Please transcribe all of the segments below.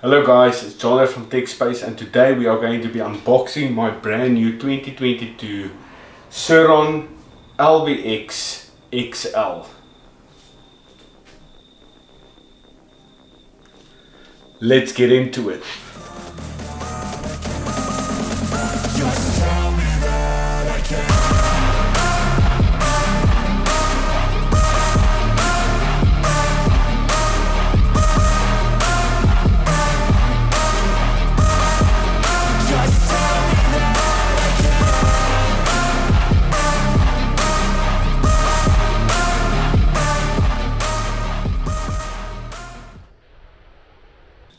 Hello guys, it's John from TechSpace, and today we are going to be unboxing my brand new 2022 Sur-Ron LBX XL. Let's get into it.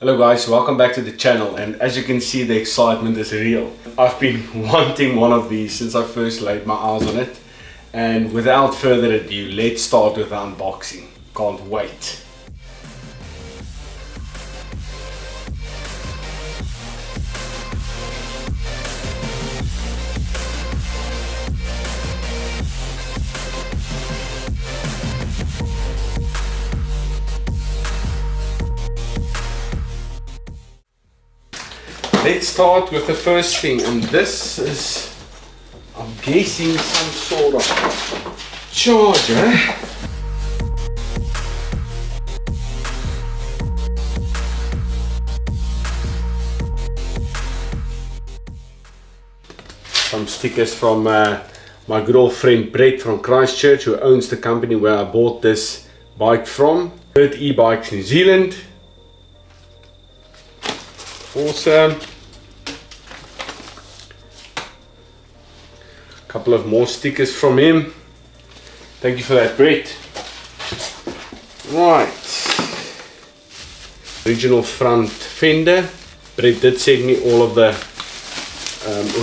Hello guys, welcome back to the channel, and as you can see, the excitement is real. I've been wanting one of these since I first laid my eyes on it, and without further ado, let's start with the unboxing. Can't wait. Let's start with the first thing, and this is, I'm guessing, some sort of charger. Some stickers from my good old friend Brett from Christchurch, who owns the company where I bought this bike from. Bird e-bikes New Zealand. Awesome. Couple of more stickers from him. Thank you for that, Brett. Right, original front fender. Brett did send me all of the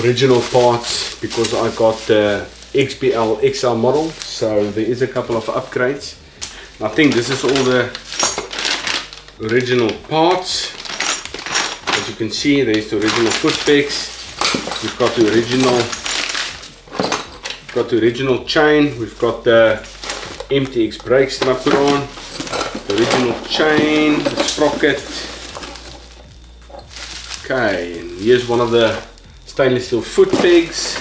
original parts because I got the XBL XL model, so there is a couple of upgrades. I think this is all the original parts. As you can see, there's the original foot pegs. We've got the original chain. We've got the MTX brake strap put on, the original chain, the sprocket. Okay, and here's one of the stainless steel foot pegs.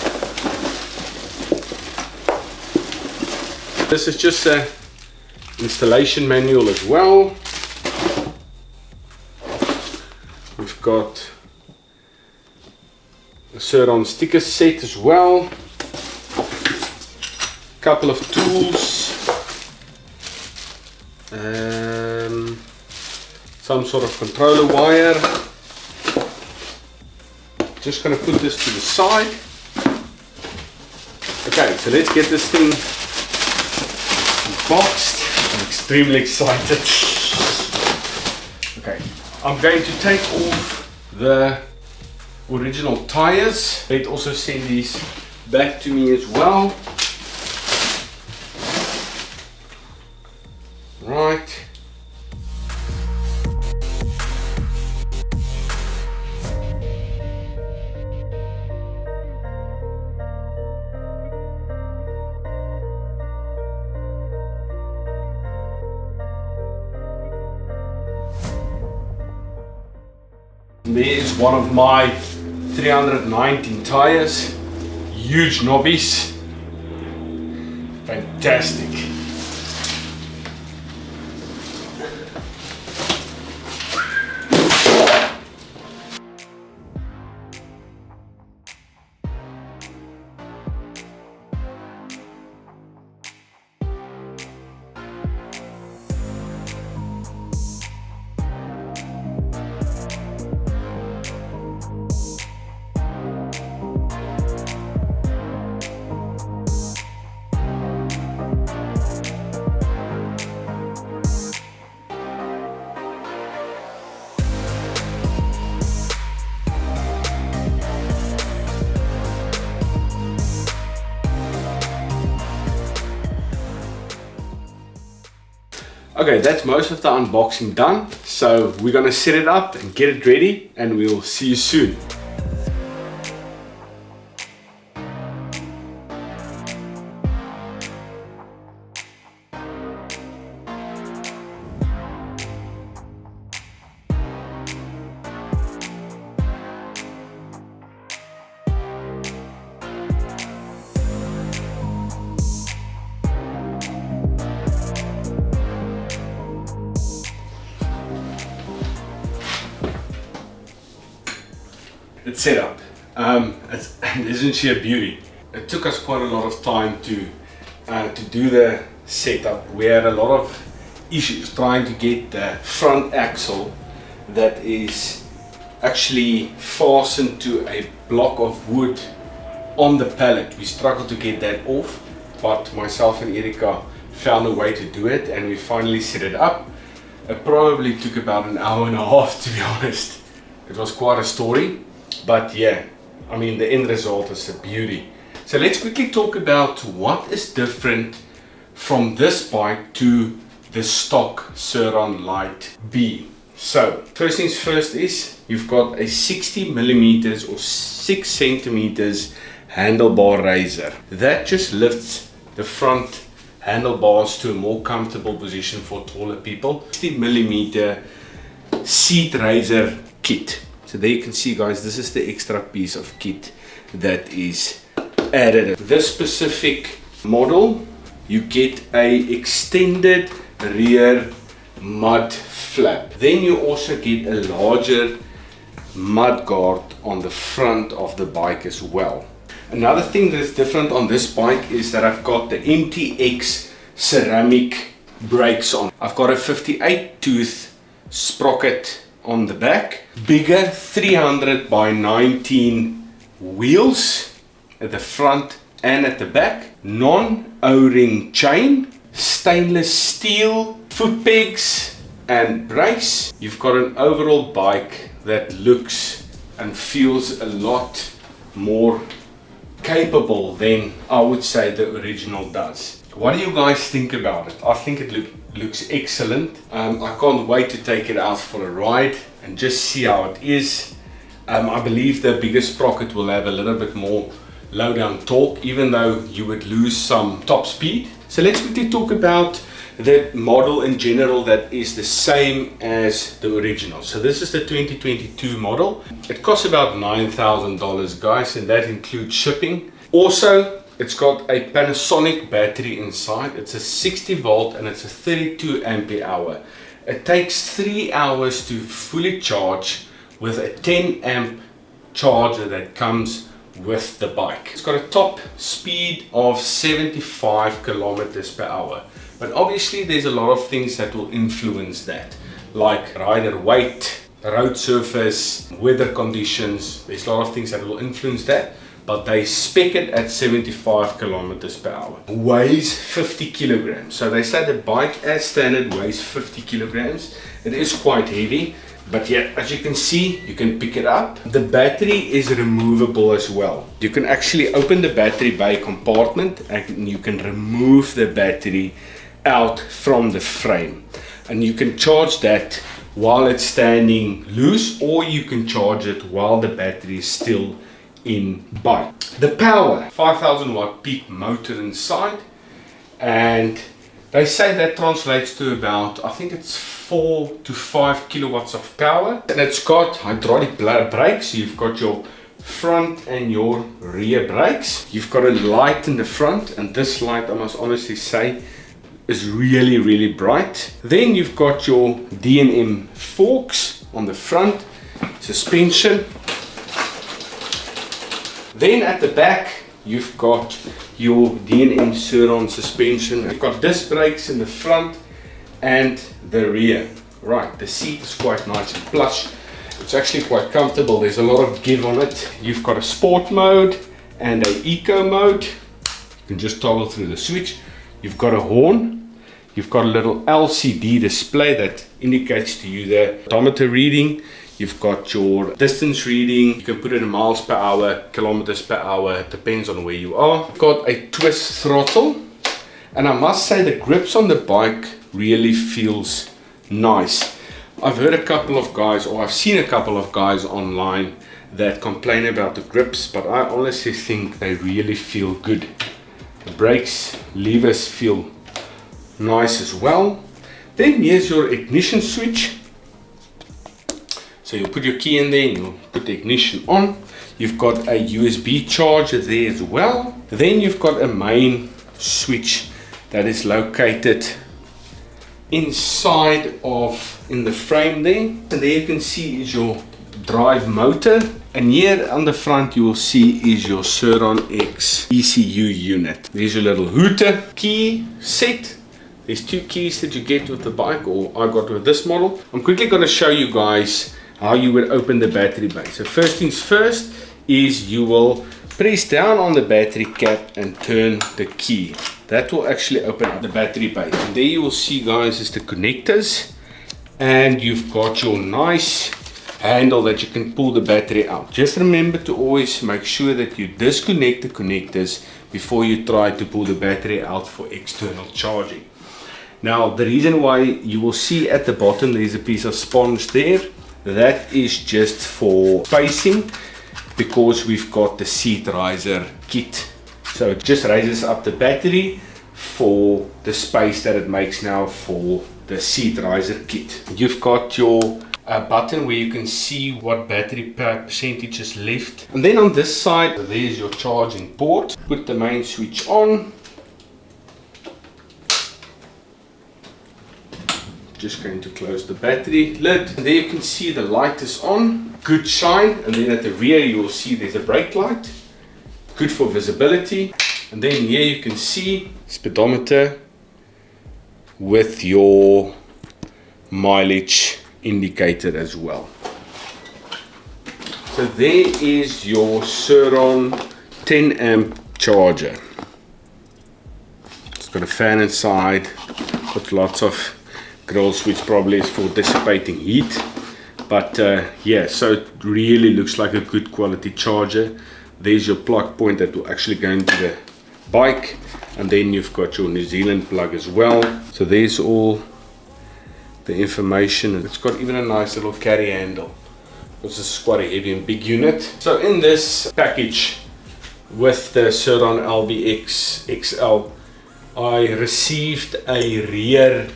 This is just an installation manual as well. We've got a Sur-Ron sticker set as well. Couple of tools, some sort of controller wire. Just gonna put this to the side. Okay, so let's get this thing unboxed. I'm extremely excited. Okay, I'm going to take off the original tires. They'd also send these back to me as well. Right. There is one of my 319 tires. Huge knobbies. Fantastic. Okay, that's most of the unboxing done, so we're gonna set it up and get it ready, and we'll see you soon. it's set up. Isn't she a beauty? It took us quite a lot of time to do the setup. We had a lot of issues trying to get the front axle that is actually fastened to a block of wood on the pallet. We struggled to get that off, but myself and Erika found a way to do it, and we finally set it up. It probably took about an hour and a half, to be honest. It was quite a story, but yeah, I mean, the end result is a beauty. So let's quickly talk about what is different from this bike to the stock Sur-Ron Light B. So first things first is you've got a 60 millimeters or 6 centimeters handlebar raiser. That just lifts the front handlebars to a more comfortable position for taller people. 60 millimeter seat raiser kit. So there you can see, guys, this is the extra piece of kit that is added. This specific model, you get a extended rear mud flap. Then you also get a larger mud guard on the front of the bike as well. Another thing that's different on this bike is that I've got the MTX ceramic brakes on. I've got a 58 tooth sprocket on the back, bigger 300 by 19 wheels at the front and at the back, non-O-ring chain, stainless steel foot pegs and brace. You've got an overall bike that looks and feels a lot more capable than I would say the original does. What do you guys think about it? I think it looks excellent. I can't wait to take it out for a ride and just see how it is. I believe the bigger sprocket will have a little bit more low down torque, even though you would lose some top speed. So let's quickly talk about the model in general that is the same as the original. So this is the 2022 model. It costs about $9,000, guys, and that includes shipping. Also, it's got a Panasonic battery inside. It's a 60 volt and it's a 32 ampere hour. It takes 3 hours to fully charge with a 10 amp charger that comes with the bike. It's got a top speed of 75 kilometers per hour. But obviously there's a lot of things that will influence that, like rider weight, road surface, weather conditions. There's a lot of things that will influence that, but they spec it at 75 kilometers per hour. Weighs 50 kilograms. So they say the bike as standard weighs 50 kilograms. It is quite heavy, but yeah, as you can see, you can pick it up. The battery is removable as well. You can actually open the battery bay compartment and you can remove the battery out from the frame, and you can charge that while it's standing loose, or you can charge it while the battery is still in bike. The power, 5,000 watt peak motor inside, and they say that translates to about, I think it's 4 to 5 kilowatts of power. And it's got hydraulic brakes. You've got your front and your rear brakes. You've got a light in the front, and this light, I must honestly say, is really bright. Then you've got your D&M forks on the front, suspension. Then at the back you've got your D&M Sur-Ron suspension. You've got disc brakes in the front and the rear. Right, the seat is quite nice and plush. It's actually quite comfortable. There's a lot of give on it. You've got a sport mode and an eco mode. You can just toggle through the switch. You've got a horn. You've got a little LCD display that indicates to you the odometer reading. You've got your distance reading. You can put it in miles per hour, kilometers per hour. It depends on where you are. You've got a twist throttle. And I must say the grips on the bike really feels nice. I've heard a couple of guys, or I've seen a couple of guys online that complain about the grips, but I honestly think they really feel good. The brakes, levers feel nice as well. Then here's your ignition switch. So you'll put your key in there and you'll put the ignition on. You've got a USB charger there as well. Then you've got a main switch that is located inside of in the frame there. And there you can see is your drive motor. And here on the front you will see is your Sur-Ron X ECU unit. There's your little hooter key set. There's 2 keys that you get with the bike, or I got with this model. I'm quickly going to show you guys how you would open the battery bay. So first things first is you will press down on the battery cap and turn the key. That will actually open up the battery bay. And there you will see, guys, is the connectors. And you've got your nice handle that you can pull the battery out. Just remember to always make sure that you disconnect the connectors before you try to pull the battery out for external charging. Now, the reason why you will see at the bottom there's a piece of sponge there, that is just for spacing, because we've got the seat riser kit. So it just raises up the battery for the space that it makes now for the seat riser kit. You've got your button where you can see what battery percentage is left. And then on this side, there's your charging port. Put the main switch on. Just going to close the battery lid. And there you can see the light is on. Good shine. And then at the rear you will see there's a brake light. Good for visibility. And then here you can see speedometer with your mileage indicator as well. So there is your Sur-Ron 10 amp charger. It's got a fan inside, got lots of grills, which probably is for dissipating heat. But yeah, so it really looks like a good quality charger. There's your plug point that will actually go into the bike, and then you've got your New Zealand plug as well. So there's all the information, and it's got even a nice little carry handle, because this is quite a heavy and big unit. So in this package with the Sur-Ron LBX XL, I received a rear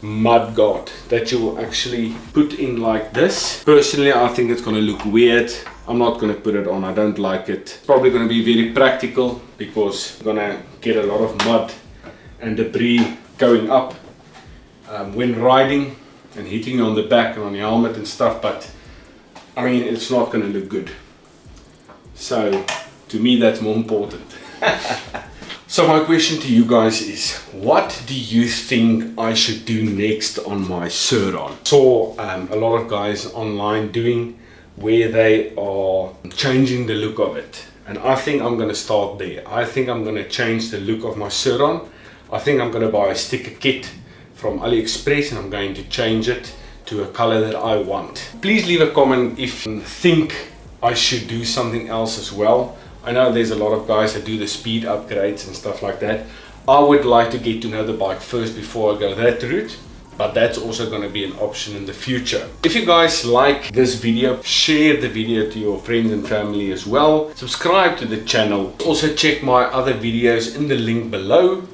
mud guard that you will actually put in like this. Personally, I think it's going to look weird. I'm not going to put it on. I don't like it. It's probably going to be very practical, because you're going to get a lot of mud and debris going up when riding and hitting you on the back and on your helmet and stuff. But I mean, it's not going to look good. So to me, that's more important. So my question to you guys is, what do you think I should do next on my Sur-Ron? Saw a lot of guys online doing where they are changing the look of it, and I think I'm going to start there. I think I'm going to change the look of my Sur-Ron. I think I'm going to buy a sticker kit from AliExpress, and I'm going to change it to a color that I want. Please leave a comment if you think I should do something else as well. I know there's a lot of guys that do the speed upgrades and stuff like that. I would like to get to know the bike first before I go that route, but that's also going to be an option in the future. If you guys like this video, share the video to your friends and family as well. Subscribe to the channel. Also check my other videos in the link below,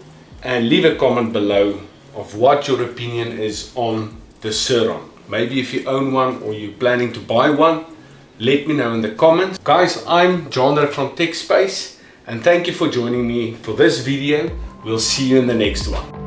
and leave a comment below of what your opinion is on the Sur-Ron. Maybe if you own one or you're planning to buy one, let me know in the comments. Guys, I'm John from TechSpace, and thank you for joining me for this video. We'll see you in the next one.